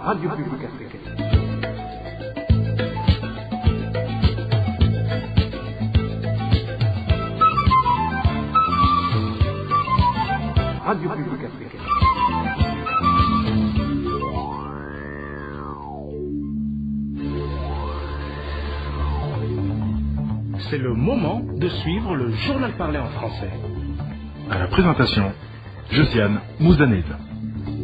Radio Publique Africaine. Radio Publique Africaine. C'est le moment de suivre le journal parlé en français. À la présentation, Josiane Mouzaned.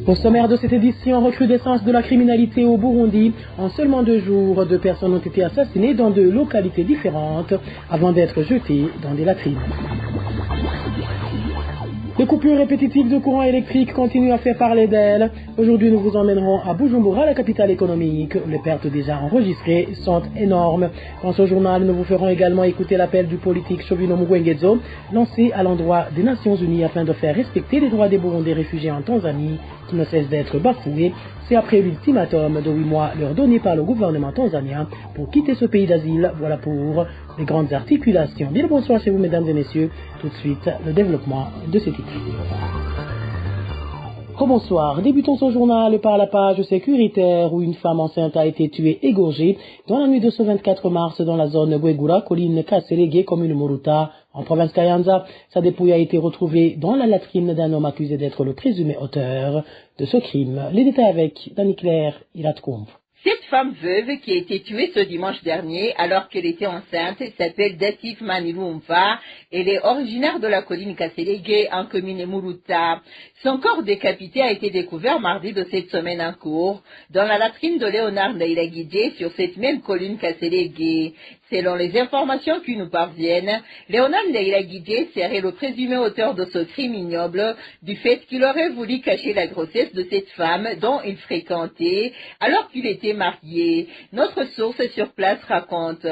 Au sommaire de cette édition, recrudescence de la criminalité au Burundi. En seulement 2 jours, 2 personnes ont été assassinées dans 2 localités différentes avant d'être jetées dans des latrines. Les coupures répétitives de courant électrique continuent à faire parler d'elles. Aujourd'hui, nous vous emmènerons à Bujumbura, la capitale économique. Les pertes déjà enregistrées sont énormes. Dans ce journal, nous vous ferons également écouter l'appel du politique Chobino Mugwengezo, lancé à l'endroit des Nations Unies afin de faire respecter les droits des Burundais réfugiés en Tanzanie, qui ne cessent d'être bafoués. C'est après l'ultimatum de 8 mois leur donné par le gouvernement tanzanien pour quitter ce pays d'asile. Voilà pour les grandes articulations. Bien le bonsoir chez vous, mesdames et messieurs. Tout de suite, le développement de ces titres. Rebonsoir. Débutons ce journal par la page sécuritaire où une femme enceinte a été tuée égorgée dans la nuit de ce 24 mars dans la zone Bwegura, colline Kaserege, commune Muruta, en province Kayanza. Sa dépouille a été retrouvée dans la latrine d'un homme accusé d'être le présumé auteur de ce crime. Les détails avec Dani Claire Iratkoum. Cette femme veuve qui a été tuée ce dimanche dernier alors qu'elle était enceinte s'appelle Datif Manilumva. Elle est originaire de la colline Kaserege en commune Muruta. Son corps décapité a été découvert mardi de cette semaine en cours dans la latrine de Léonard Ndairagidje sur cette même colline Kaserege. Selon les informations qui nous parviennent, Léonard Ndairagidje serait le présumé auteur de ce crime ignoble du fait qu'il aurait voulu cacher la grossesse de cette femme dont il fréquentait alors qu'il était marié. Notre source sur place raconte.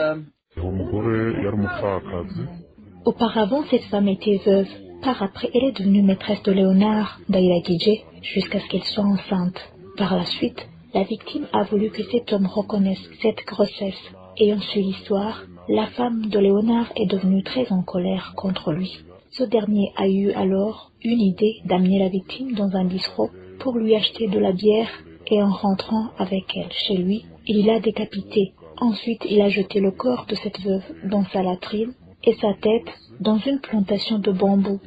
Auparavant, cette femme était veuve. Par après, elle est devenue maîtresse de Léonard Ndairagidje jusqu'à ce qu'elle soit enceinte. Par la suite, la victime a voulu que cet homme reconnaisse cette grossesse. Ayant su l'histoire, la femme de Léonard est devenue très en colère contre lui. Ce dernier a eu alors une idée d'amener la victime dans un bistrot pour lui acheter de la bière et en rentrant avec elle chez lui, il l'a décapitée. Ensuite, il a jeté le corps de cette veuve dans sa latrine et sa tête dans une plantation de bambou.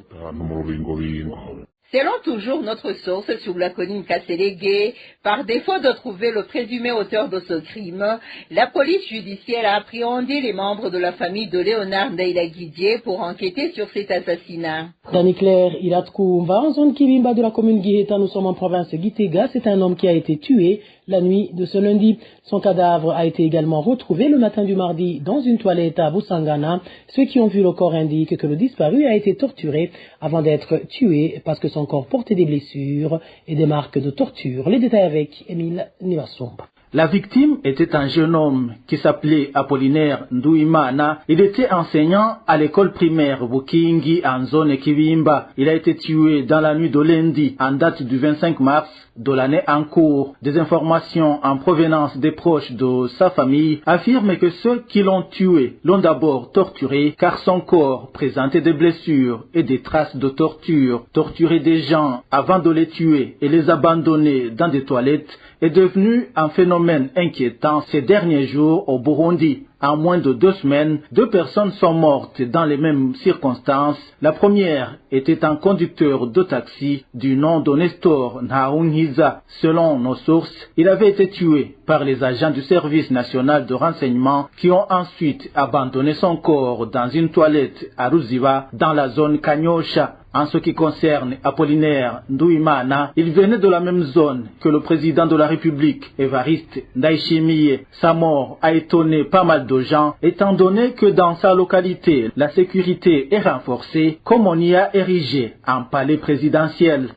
Selon toujours notre source sur la colline Kaserege, par défaut de trouver le présumé auteur de ce crime, la police judiciaire a appréhendé les membres de la famille de Léonard Ndairagidje pour enquêter sur cet assassinat. Dani Claire Iratkoumva, en zone Kibimba de la commune Guiheta, nous sommes en province Gitega. C'est un homme qui a été tué la nuit de ce lundi. Son cadavre a été également retrouvé le matin du mardi dans une toilette à Boussangana. Ceux qui ont vu le corps indiquent que le disparu a été torturé avant d'être tué parce que son corps portait des blessures et des marques de torture. Les détails avec Émile Nivassomba. La victime était un jeune homme qui s'appelait Apollinaire Ndouimana. Il était enseignant à l'école primaire Bukingi en zone Kibimba. Il a été tué dans la nuit de lundi en date du 25 mars de l'année en cours. Des informations en provenance des proches de sa famille affirment que ceux qui l'ont tué l'ont d'abord torturé car son corps présentait des blessures et des traces de torture. Torturer des gens avant de les tuer et les abandonner dans des toilettes est devenu un phénomène inquiétant ces derniers jours au Burundi. En moins de 2 semaines, 2 personnes sont mortes dans les mêmes circonstances. La première était un conducteur de taxi du nom de Nestor Nhaunhiza. Selon nos sources, il avait été tué par les agents du service national de renseignement qui ont ensuite abandonné son corps dans une toilette à Ruziba dans la zone Kanyosha. En ce qui concerne Apollinaire Ndouimana, il venait de la même zone que le président de la République, Évariste Ndayishimiye. Sa mort a étonné pas mal de gens, étant donné que dans sa localité, la sécurité est renforcée, comme on y a érigé un palais présidentiel.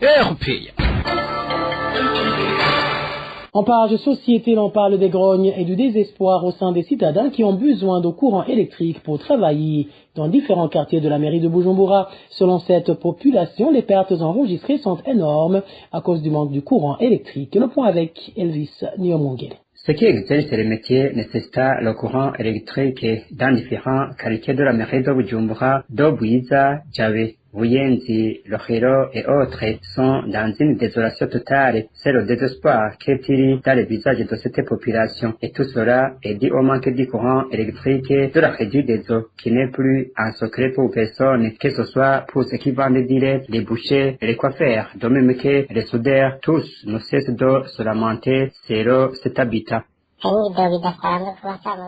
En page société, l'on parle des grognes et du désespoir au sein des citadins qui ont besoin de courant électrique pour travailler dans différents quartiers de la mairie de Bujumbura. Selon cette population, les pertes enregistrées sont énormes à cause du manque du courant électrique. Le point avec Elvis Nyomongele. Ce qui exerce les métiers nécessite le courant électrique dans différents quartiers de la mairie de Bujumbura, de Bwiza, Djabe Buyenzi, Rohero et autres sont dans une désolation totale. C'est le désespoir qui tire dans les visages de cette population. Et tout cela est dû au manque du courant électrique de la régie des eaux, qui n'est plus un secret pour personne, que ce soit pour ceux qui vendent direct, les bouchers, les coiffeurs, de même que les soudeurs, tous ne cessent de se lamenter sur cet habitat.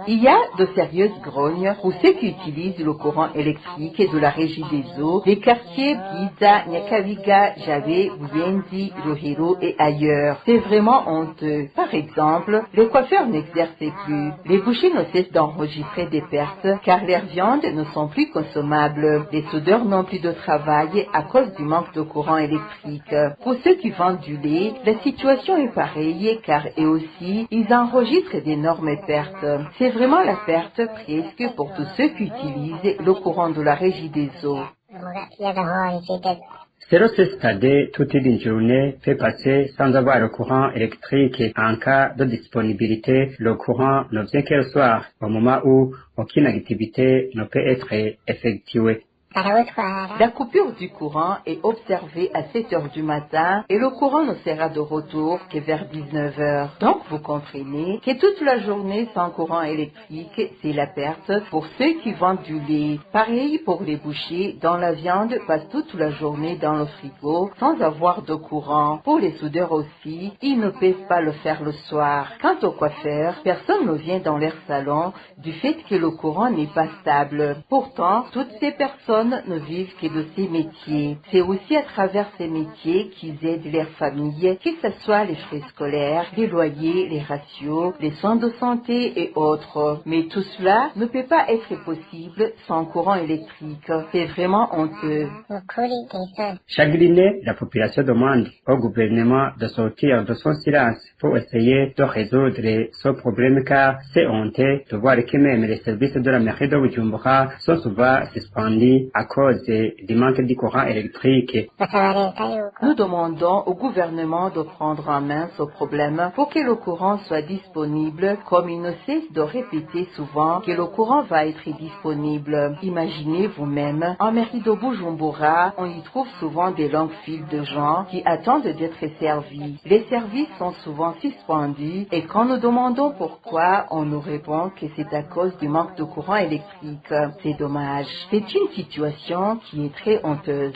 Il y a de sérieuses grognes pour ceux qui utilisent le courant électrique de la régie des eaux des quartiers Bwiza, Nyakabiga, Jabe, Buyenzi, Rohero et ailleurs. C'est vraiment honteux. Par exemple, les coiffeurs n'exercent plus. Les bouchers ne cessent d'enregistrer des pertes car leurs viandes ne sont plus consommables. Les soudeurs n'ont plus de travail à cause du manque de courant électrique. Pour ceux qui vendent du lait, la situation est pareille car eux aussi, ils enregistrent d'énormes pertes. C'est vraiment la perte presque pour tous ceux qui utilisent le courant de la régie des eaux. Sur ce stade, toute une journée peut passer sans avoir le courant électrique. En cas de disponibilité, le courant ne vient que le soir, au moment où aucune activité ne peut être effectuée. La coupure du courant est observée à 7 heures du matin et le courant ne sera de retour que vers 19 heures. Donc vous comprenez que toute la journée sans courant électrique, c'est la perte pour ceux qui vendent du lait. Pareil pour les bouchers dont la viande passe toute la journée dans le frigo sans avoir de courant. Pour les soudeurs aussi, ils ne peuvent pas le faire le soir. Quant aux coiffeurs, personne ne vient dans leur salon du fait que le courant n'est pas stable. Pourtant, toutes ces personnes ne vivent que de ces métiers. C'est aussi à travers ces métiers qu'ils aident leurs familles, que ce soit les frais scolaires, les loyers, les ratios, les soins de santé et autres. Mais tout cela ne peut pas être possible sans courant électrique. C'est vraiment honteux. Chagrinée, la population demande au gouvernement de sortir de son silence pour essayer de résoudre ce problème car c'est honteux de voir que même les services de la mairie de Bujumbura sont souvent suspendus à cause du manque du courant électrique. Nous demandons au gouvernement de prendre en main ce problème pour que le courant soit disponible, comme il ne cesse de répéter souvent que le courant va être disponible. Imaginez vous-même, en mairie de Bujumbura, on y trouve souvent des longues files de gens qui attendent d'être servis. Les services sont souvent suspendus et quand nous demandons pourquoi, on nous répond que c'est à cause du manque de courant électrique. C'est dommage. C'est une situation qui est très honteuse.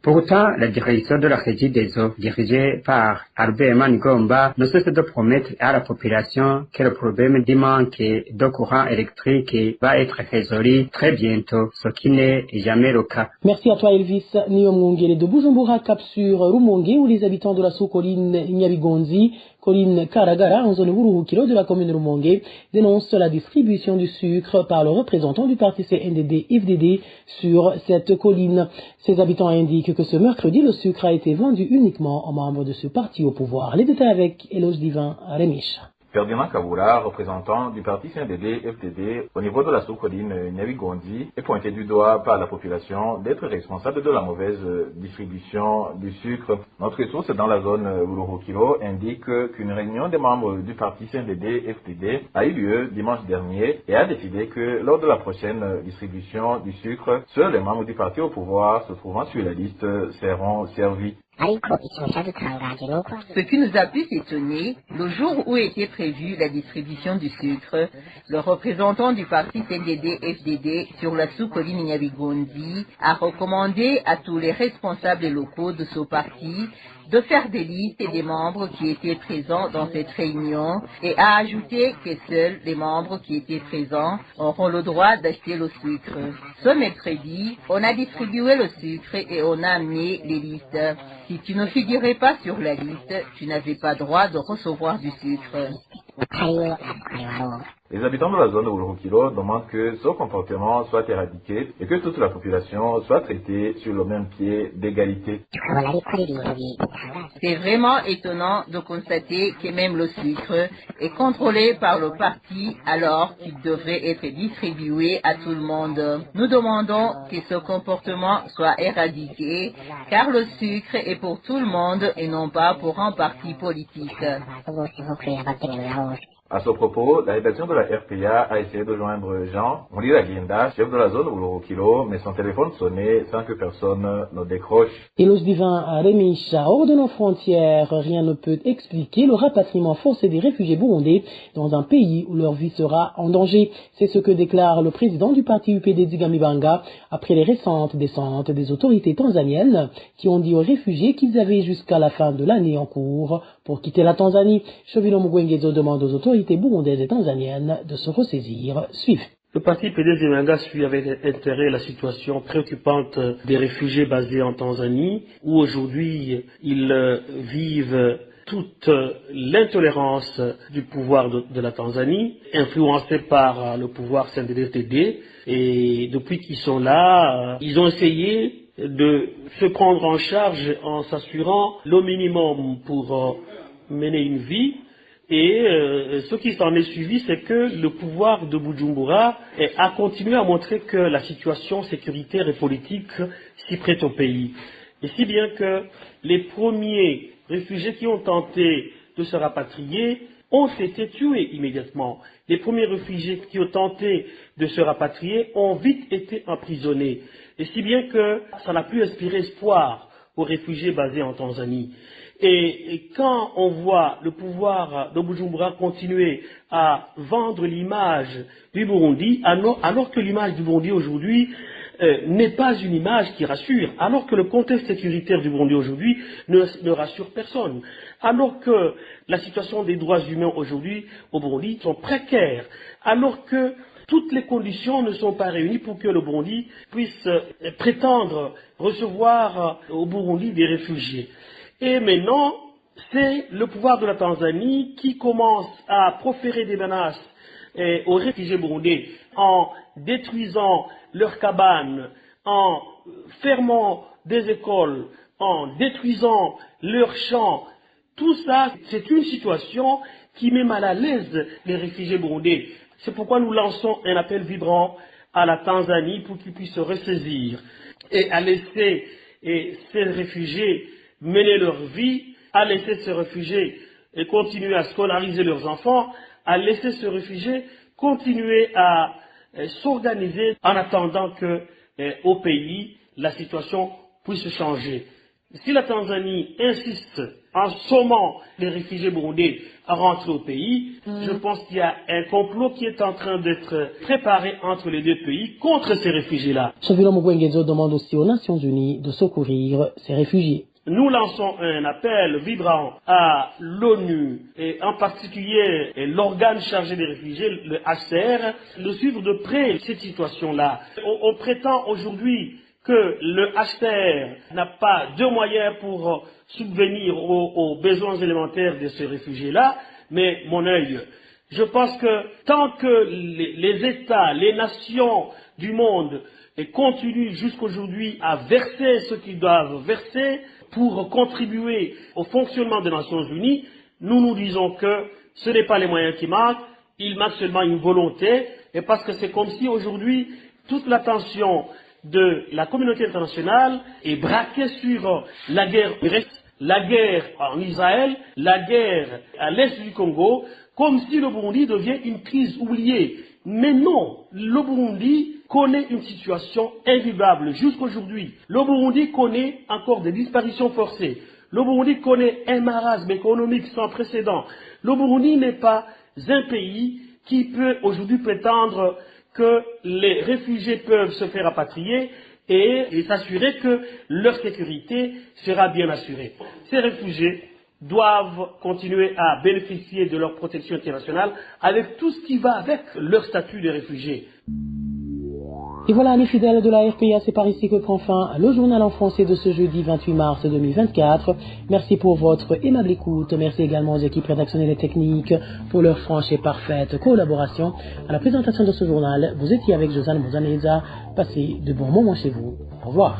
Pourtant, la direction de la régie des eaux, dirigée par Albert Manigomba, ne cesse de promettre à la population que le problème du manque de courant électrique va être résolu très bientôt, ce qui n'est jamais le cas. Merci à toi Elvis. Niomungele de Bujumbura cap sur Rumonge où les habitants de la sous-colline Nyabigonzi, colline Karagara en zone Buruhukiro de la commune de Rumonge, dénoncent la distribution du sucre par le représentant du parti CNDD-FDD sur cette colline. Ces habitants indiquent que ce mercredi, le sucre a été vendu uniquement aux membres de ce parti au pouvoir. Les détails avec Eloge Divin Remish. Ferdinand Kaboula, représentant du parti CNDD-FDD au niveau de la sous-colline Nyabigondi, est pointé du doigt par la population d'être responsable de la mauvaise distribution du sucre. Notre source dans la zone Buruhukiro indique qu'une réunion des membres du parti CNDD-FDD a eu lieu dimanche dernier et a décidé que lors de la prochaine distribution du sucre, seuls les membres du parti au pouvoir se trouvant sur la liste seront servis. Ce qui nous a plus étonné, le jour où était prévue la distribution du sucre, le représentant du parti CNDD-FDD sur la sous-colline Nyabigondi a recommandé à tous les responsables locaux de ce parti de faire des listes des membres qui étaient présents dans cette réunion et a ajouté que seuls les membres qui étaient présents auront le droit d'acheter le sucre. Ce mercredi, on a distribué le sucre et on a amené les listes. Si tu ne figurais pas sur la liste, tu n'avais pas droit de recevoir du sucre. Les habitants de la zone de Buruhukiro demandent que ce comportement soit éradiqué et que toute la population soit traitée sur le même pied d'égalité. C'est vraiment étonnant de constater que même le sucre est contrôlé par le parti alors qu'il devrait être distribué à tout le monde. Nous demandons que ce comportement soit éradiqué car le sucre est pour tout le monde et non pas pour un parti politique. À ce propos, la rédaction de la RPA a essayé de joindre Jean Mouliragenda, chef de la zone Oulorokilo, mais son téléphone sonnait sans que personne ne décroche. Et le divin Remicha, hors de nos frontières, rien ne peut expliquer le rapatriement forcé des réfugiés burundais dans un pays où leur vie sera en danger. C'est ce que déclare le président du parti UPD Zigamibanga après les récentes descentes des autorités tanzaniennes qui ont dit aux réfugiés qu'ils avaient jusqu'à la fin de l'année en cours pour quitter la Tanzanie. Chovino Mugwengezo demande aux autorités burundaises et tanzaniennes de se ressaisir. Suivez. Le parti UPD Zigamibanga suit avec intérêt la situation préoccupante des réfugiés basés en Tanzanie, où aujourd'hui ils vivent toute l'intolérance du pouvoir de la Tanzanie, influencé par le pouvoir CNDD-FDD. Et depuis qu'ils sont là, ils ont essayé de se prendre en charge en s'assurant le minimum pour mener une vie. Et ce qui s'en est suivi, c'est que le pouvoir de Bujumbura a continué à montrer que la situation sécuritaire et politique s'y prête au pays. Et si bien que les premiers réfugiés qui ont tenté de se rapatrier ont été tués immédiatement. Les premiers réfugiés qui ont tenté de se rapatrier ont vite été emprisonnés. Et si bien que ça n'a plus inspiré espoir aux réfugiés basés en Tanzanie. Et quand on voit le pouvoir de Bujumbura continuer à vendre l'image du Burundi, alors que l'image du Burundi aujourd'hui n'est pas une image qui rassure, alors que le contexte sécuritaire du Burundi aujourd'hui ne rassure personne, alors que la situation des droits humains aujourd'hui au Burundi sont précaires, alors que toutes les conditions ne sont pas réunies pour que le Burundi puisse prétendre recevoir au Burundi des réfugiés. Et maintenant, c'est le pouvoir de la Tanzanie qui commence à proférer des menaces aux réfugiés burundais en détruisant leurs cabanes, en fermant des écoles, en détruisant leurs champs. Tout ça, c'est une situation qui met mal à l'aise les réfugiés burundais. C'est pourquoi nous lançons un appel vibrant à la Tanzanie pour qu'ils puissent se ressaisir et à laisser ces réfugiés mener leur vie, à laisser ces réfugiés et continuer à scolariser leurs enfants, à laisser ces réfugiés continuer à s'organiser en attendant que au pays la situation puisse changer. Si la Tanzanie insiste en sommant les réfugiés burundais à rentrer au pays, je pense qu'il y a un complot qui est en train d'être préparé entre les deux pays contre ces réfugiés-là. Chovino Mugwengezo demande aussi aux Nations Unies de secourir ces réfugiés. Nous lançons un appel vibrant à l'ONU et en particulier l'organe chargé des réfugiés, le HCR, de suivre de près cette situation-là. On prétend aujourd'hui que le HCR n'a pas de moyens pour subvenir aux besoins élémentaires de ces réfugiés-là, mais mon œil, je pense que tant que les États, les nations du monde continuent jusqu'aujourd'hui à verser ce qu'ils doivent verser pour contribuer au fonctionnement des Nations Unies, nous disons que ce n'est pas les moyens qui manquent, il manque seulement une volonté, et parce que c'est comme si aujourd'hui toute l'attention de la communauté internationale est braquée sur la guerre en Israël, la guerre à l'est du Congo, comme si le Burundi devient une crise oubliée. Mais non, le Burundi connaît une situation invivable jusqu'aujourd'hui. Le Burundi connaît encore des disparitions forcées. Le Burundi connaît un marasme économique sans précédent. Le Burundi n'est pas un pays qui peut aujourd'hui prétendre que les réfugiés peuvent se faire rapatrier et s'assurer que leur sécurité sera bien assurée. Ces réfugiés doivent continuer à bénéficier de leur protection internationale avec tout ce qui va avec leur statut de réfugiés. Et voilà, les fidèles de la RPA, c'est par ici que prend fin le journal en français de ce jeudi 28 mars 2024. Merci pour votre aimable écoute. Merci également aux équipes rédactionnelles et techniques pour leur franche et parfaite collaboration. À la présentation de ce journal, vous étiez avec Josiane Mouzaneza. Passez de bons moments chez vous. Au revoir.